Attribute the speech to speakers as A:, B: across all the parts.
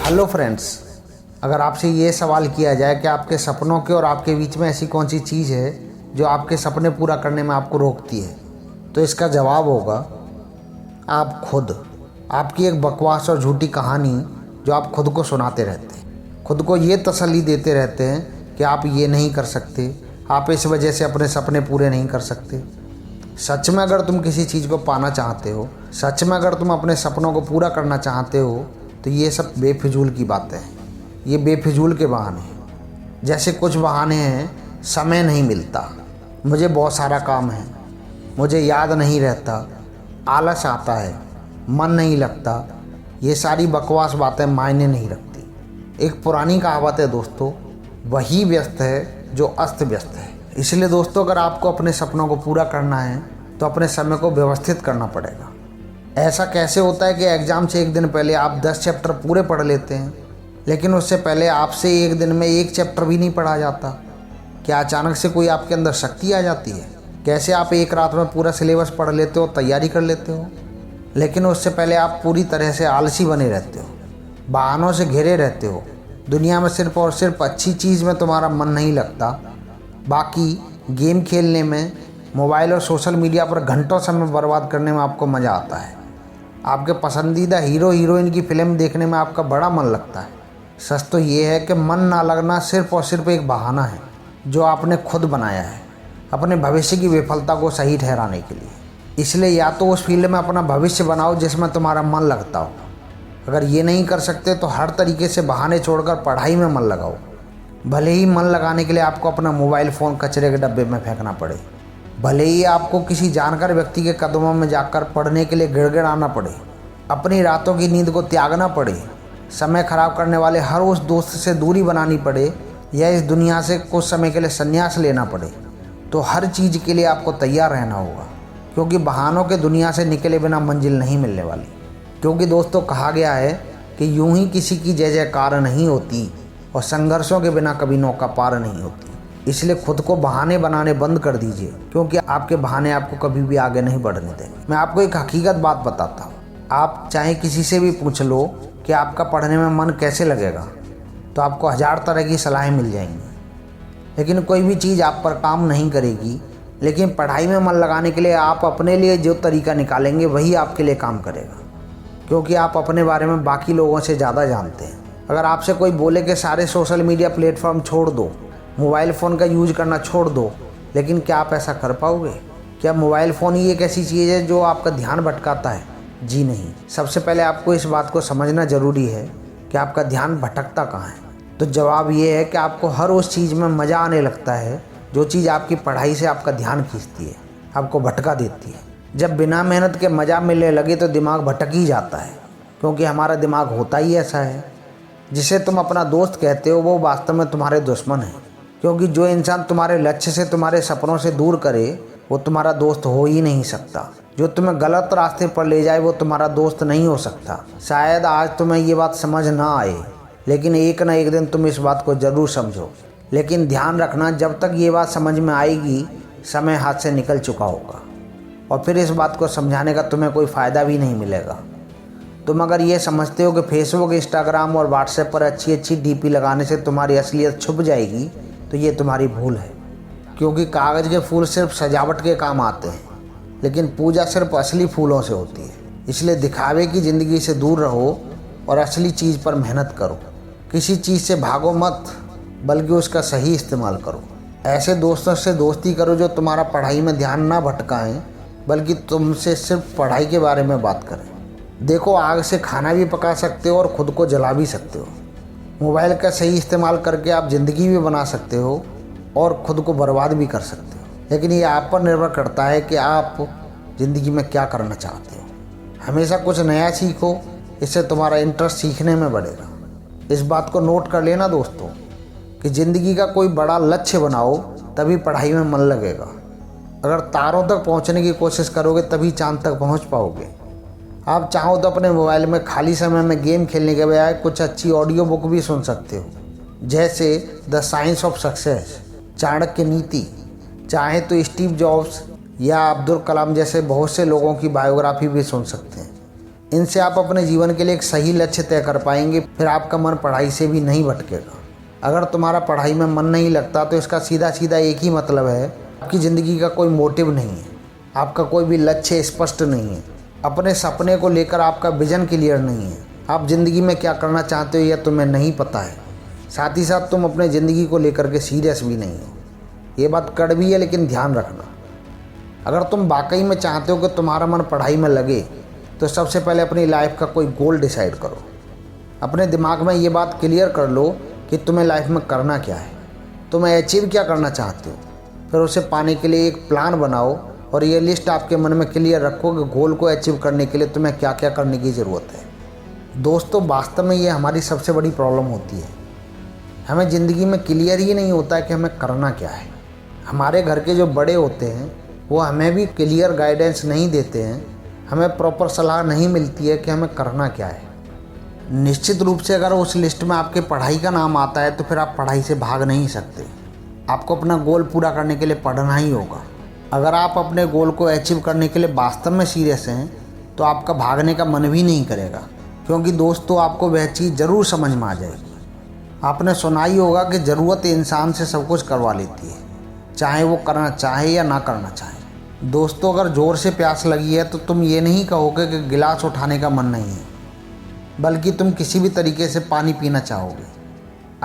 A: Hello friends, अगर आपसे ये सवाल किया जाए कि आपके सपनों के और आपके बीच में ऐसी कौन सी चीज़ है जो आपके सपने पूरा करने में आपको रोकती है, तो इसका जवाब होगा आप खुद। आपकी एक बकवास और झूठी कहानी जो आप खुद को सुनाते रहते हैं, खुद को ये तसल्ली देते रहते हैं कि आप ये नहीं कर सकते, आप इस वजह से अपने सपने पूरे नहीं कर सकते। सच में अगर तुम किसी चीज़ को पाना चाहते हो, सच में अगर तुम अपने सपनों को पूरा करना चाहते हो, तो ये सब बेफिजूल की बातें हैं, ये बेफिजूल के बहाने हैं। जैसे कुछ बहाने हैं, समय नहीं मिलता, मुझे बहुत सारा काम है, मुझे याद नहीं रहता, आलस आता है, मन नहीं लगता। ये सारी बकवास बातें मायने नहीं रखती। एक पुरानी कहावत है दोस्तों, वही व्यस्त है जो अस्त व्यस्त है। इसलिए दोस्तों, अगर आपको अपने सपनों को पूरा करना है तो अपने समय को व्यवस्थित करना पड़ेगा। ऐसा कैसे होता है कि एग्ज़ाम से एक दिन पहले आप 10 चैप्टर पूरे पढ़ लेते हैं, लेकिन उससे पहले आपसे एक दिन में एक चैप्टर भी नहीं पढ़ा जाता? क्या अचानक से कोई आपके अंदर शक्ति आ जाती है? कैसे आप एक रात में पूरा सिलेबस पढ़ लेते हो, तैयारी कर लेते हो, लेकिन उससे पहले आप पूरी तरह से आलसी बने रहते हो, बहानों से घिरे रहते हो। दुनिया में सिर्फ और सिर्फ अच्छी चीज़ में तुम्हारा मन नहीं लगता, बाकी गेम खेलने में, मोबाइल और सोशल मीडिया पर घंटों समय बर्बाद करने में आपको मज़ा आता है। आपके पसंदीदा हीरो हीरोइन की फ़िल्म देखने में आपका बड़ा मन लगता है। सच तो ये है कि मन ना लगना सिर्फ और सिर्फ एक बहाना है जो आपने खुद बनाया है अपने भविष्य की विफलता को सही ठहराने के लिए। इसलिए या तो उस फील्ड में अपना भविष्य बनाओ जिसमें तुम्हारा मन लगता हो। अगर ये नहीं कर सकते तो हर तरीके से बहाने छोड़कर पढ़ाई में मन लगाओ। भले ही मन लगाने के लिए आपको अपना मोबाइल फ़ोन कचरे के डब्बे में फेंकना पड़े, भले ही आपको किसी जानकार व्यक्ति के कदमों में जाकर पढ़ने के लिए गिड़गिड़ाना पड़े, अपनी रातों की नींद को त्यागना पड़े, समय खराब करने वाले हर उस दोस्त से दूरी बनानी पड़े, या इस दुनिया से कुछ समय के लिए संन्यास लेना पड़े, तो हर चीज़ के लिए आपको तैयार रहना होगा, क्योंकि बहानों के दुनिया से निकले बिना मंजिल नहीं मिलने वाली। क्योंकि दोस्तों, कहा गया है कि यूं ही किसी की जय जयकार नहीं होती और संघर्षों के बिना कभी नौका पार नहीं होती। इसलिए खुद को बहाने बनाने बंद कर दीजिए, क्योंकि आपके बहाने आपको कभी भी आगे नहीं बढ़ने देंगे। मैं आपको एक हकीकत बात बताता हूँ, आप चाहे किसी से भी पूछ लो कि आपका पढ़ने में मन कैसे लगेगा, तो आपको 1000 तरह की सलाहें मिल जाएंगी, लेकिन कोई भी चीज़ आप पर काम नहीं करेगी। लेकिन पढ़ाई में मन लगाने के लिए आप अपने लिए जो तरीका निकालेंगे वही आपके लिए काम करेगा, क्योंकि आप अपने बारे में बाकी लोगों से ज़्यादा जानते हैं। अगर आपसे कोई बोले कि सारे सोशल मीडिया प्लेटफॉर्म छोड़ दो, मोबाइल फ़ोन का यूज करना छोड़ दो, लेकिन क्या आप ऐसा कर पाओगे? क्या मोबाइल फ़ोन ही एक ऐसी चीज़ है जो आपका ध्यान भटकाता है? जी नहीं। सबसे पहले आपको इस बात को समझना ज़रूरी है कि आपका ध्यान भटकता कहाँ है। तो जवाब ये है कि आपको हर उस चीज़ में मज़ा आने लगता है जो चीज़ आपकी पढ़ाई से आपका ध्यान खींचती है, आपको भटका देती है। जब बिना मेहनत के मज़ा मिलने लगे तो दिमाग भटक ही जाता है, क्योंकि हमारा दिमाग होता ही ऐसा है। जिसे तुम अपना दोस्त कहते हो वो वास्तव में तुम्हारे दुश्मन है, क्योंकि जो इंसान तुम्हारे लक्ष्य से, तुम्हारे सपनों से दूर करे वो तुम्हारा दोस्त हो ही नहीं सकता। जो तुम्हें गलत रास्ते पर ले जाए वो तुम्हारा दोस्त नहीं हो सकता। शायद आज तुम्हें ये बात समझ ना आए, लेकिन एक ना एक दिन तुम इस बात को ज़रूर समझो। लेकिन ध्यान रखना, जब तक ये बात समझ में आएगी समय हाथ से निकल चुका होगा, और फिर इस बात को समझाने का तुम्हें कोई फ़ायदा भी नहीं मिलेगा। तुम अगर ये समझते हो कि फेसबुक, इंस्टाग्राम और व्हाट्सएप पर अच्छी अच्छी डीपी लगाने से तुम्हारी असलियत छुप जाएगी, तो ये तुम्हारी भूल है। क्योंकि कागज़ के फूल सिर्फ सजावट के काम आते हैं, लेकिन पूजा सिर्फ असली फूलों से होती है। इसलिए दिखावे की ज़िंदगी से दूर रहो और असली चीज़ पर मेहनत करो। किसी चीज़ से भागो मत, बल्कि उसका सही इस्तेमाल करो। ऐसे दोस्तों से दोस्ती करो जो तुम्हारा पढ़ाई में ध्यान ना भटकाएं, बल्कि तुमसे सिर्फ पढ़ाई के बारे में बात करें। देखो, आग से खाना भी पका सकते हो और ख़ुद को जला भी सकते हो। मोबाइल का सही इस्तेमाल करके आप ज़िंदगी भी बना सकते हो और ख़ुद को बर्बाद भी कर सकते हो, लेकिन ये आप पर निर्भर करता है कि आप ज़िंदगी में क्या करना चाहते हो। हमेशा कुछ नया सीखो, इससे तुम्हारा इंटरेस्ट सीखने में बढ़ेगा। इस बात को नोट कर लेना दोस्तों कि ज़िंदगी का कोई बड़ा लक्ष्य बनाओ, तभी पढ़ाई में मन लगेगा। अगर तारों तक पहुंचने की कोशिश करोगे तभी चांद तक पहुंच पाओगे। आप चाहो तो अपने मोबाइल में खाली समय में गेम खेलने के बजाय कुछ अच्छी ऑडियो बुक भी सुन सकते हो, जैसे the science of success, Chanakya नीति। चाहे तो स्टीव जॉब्स या अब्दुल कलाम जैसे बहुत से लोगों की बायोग्राफी भी सुन सकते हैं। इनसे आप अपने जीवन के लिए एक सही लक्ष्य तय कर पाएंगे। फिर आपका मन पढ़ाई से भी नहीं भटकेगा। अगर तुम्हारा पढ़ाई में मन नहीं लगता तो इसका सीधा सीधा एक ही मतलब है, आपकी ज़िंदगी का कोई मोटिव नहीं है, आपका कोई भी लक्ष्य स्पष्ट नहीं है, अपने सपने को लेकर आपका विजन क्लियर नहीं है। आप ज़िंदगी में क्या करना चाहते हो यह तुम्हें नहीं पता है। साथ ही साथ तुम अपने ज़िंदगी को लेकर के सीरियस भी नहीं हो। ये बात कड़वी है, लेकिन ध्यान रखना, अगर तुम वाकई में चाहते हो कि तुम्हारा मन पढ़ाई में लगे तो सबसे पहले अपनी लाइफ का कोई गोल डिसाइड करो। अपने दिमाग में ये बात क्लियर कर लो कि तुम्हें लाइफ में करना क्या है, तुम्हें अचीव क्या करना चाहते हो। फिर उसे पाने के लिए एक प्लान बनाओ और ये लिस्ट आपके मन में क्लियर रखो कि गोल को अचीव करने के लिए तुम्हें क्या क्या करने की ज़रूरत है। दोस्तों, वास्तव में ये हमारी सबसे बड़ी प्रॉब्लम होती है। हमें ज़िंदगी में क्लियर ही नहीं होता है कि हमें करना क्या है। हमारे घर के जो बड़े होते हैं वो हमें भी क्लियर गाइडेंस नहीं देते हैं, हमें प्रॉपर सलाह नहीं मिलती है कि हमें करना क्या है। निश्चित रूप से अगर उस लिस्ट में आपके पढ़ाई का नाम आता है तो फिर आप पढ़ाई से भाग नहीं सकते। आपको अपना गोल पूरा करने के लिए पढ़ना ही होगा। अगर आप अपने गोल को अचीव करने के लिए वास्तव में सीरियस हैं तो आपका भागने का मन भी नहीं करेगा, क्योंकि दोस्तों आपको वह चीज़ ज़रूर समझ में आ जाएगी। आपने सुना ही होगा कि ज़रूरत इंसान से सब कुछ करवा लेती है, चाहे वो करना चाहे या ना करना चाहे। दोस्तों, अगर ज़ोर से प्यास लगी है तो तुम ये नहीं कहोगे कि गिलास उठाने का मन नहीं है, बल्कि तुम किसी भी तरीके से पानी पीना चाहोगे।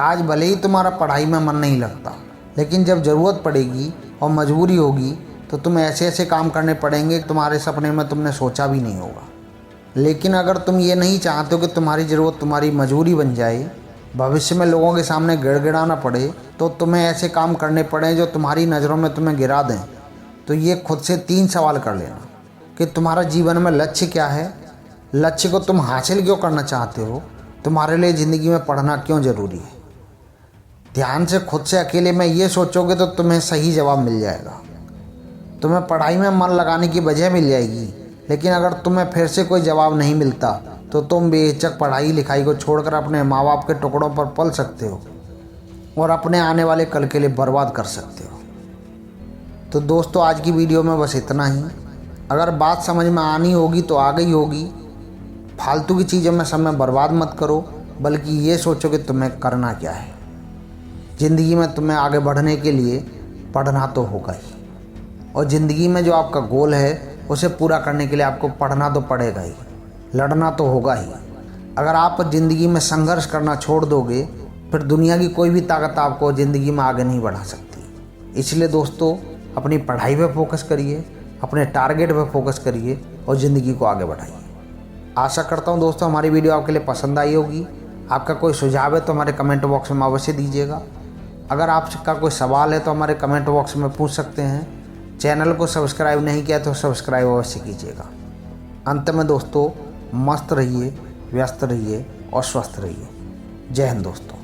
A: आज भले ही तुम्हारा पढ़ाई में मन नहीं लगता, लेकिन जब ज़रूरत पड़ेगी और मजबूरी होगी तो तुम्हें ऐसे ऐसे काम करने पड़ेंगे कि तुम्हारे सपने में तुमने सोचा भी नहीं होगा। लेकिन अगर तुम ये नहीं चाहते हो कि तुम्हारी ज़रूरत तुम्हारी मजबूरी बन जाए, भविष्य में लोगों के सामने गिड़गिड़ाना पड़े, तो तुम्हें ऐसे काम करने पड़े जो तुम्हारी नज़रों में तुम्हें गिरा दें, तो ये खुद से 3 सवाल कर लेना कि तुम्हारा जीवन में लक्ष्य क्या है, लक्ष्य को तुम हासिल क्यों करना चाहते हो, तुम्हारे लिए ज़िंदगी में पढ़ना क्यों ज़रूरी है। ध्यान से खुद से अकेले में ये सोचोगे तो तुम्हें सही जवाब मिल जाएगा। तुम्हें पढ़ाई में मन लगाने की वजह मिल जाएगी। लेकिन अगर तुम्हें फिर से कोई जवाब नहीं मिलता तो तुम बेहिचक पढ़ाई लिखाई को छोड़कर अपने माँ बाप के टुकड़ों पर पल सकते हो और अपने आने वाले कल के लिए बर्बाद कर सकते हो। तो दोस्तों, आज की वीडियो में बस इतना ही। अगर बात समझ में आनी होगी तो आ गई होगी। फालतू की चीज़ों में समय बर्बाद मत करो, बल्कि ये सोचो कि तुम्हें करना क्या है। ज़िंदगी में तुम्हें आगे बढ़ने के लिए पढ़ना तो होगा ही, और ज़िंदगी में जो आपका गोल है उसे पूरा करने के लिए आपको पढ़ना तो पड़ेगा ही, लड़ना तो होगा ही। अगर आप ज़िंदगी में संघर्ष करना छोड़ दोगे फिर दुनिया की कोई भी ताकत आपको ज़िंदगी में आगे नहीं बढ़ा सकती। इसलिए दोस्तों, अपनी पढ़ाई पे फोकस करिए, अपने टारगेट पे फोकस करिए और ज़िंदगी को आगे बढ़ाइए। आशा करता हूँ दोस्तों हमारी वीडियो आपके लिए पसंद आई होगी। आपका कोई सुझाव है तो हमारे कमेंट बॉक्स में अवश्य दीजिएगा। अगर आपका कोई सवाल है तो हमारे कमेंट बॉक्स में पूछ सकते हैं। चैनल को सब्सक्राइब नहीं किया तो सब्सक्राइब अवश्य कीजिएगा। अंत में दोस्तों, मस्त रहिए, व्यस्त रहिए और स्वस्थ रहिए। जय हिंद दोस्तों।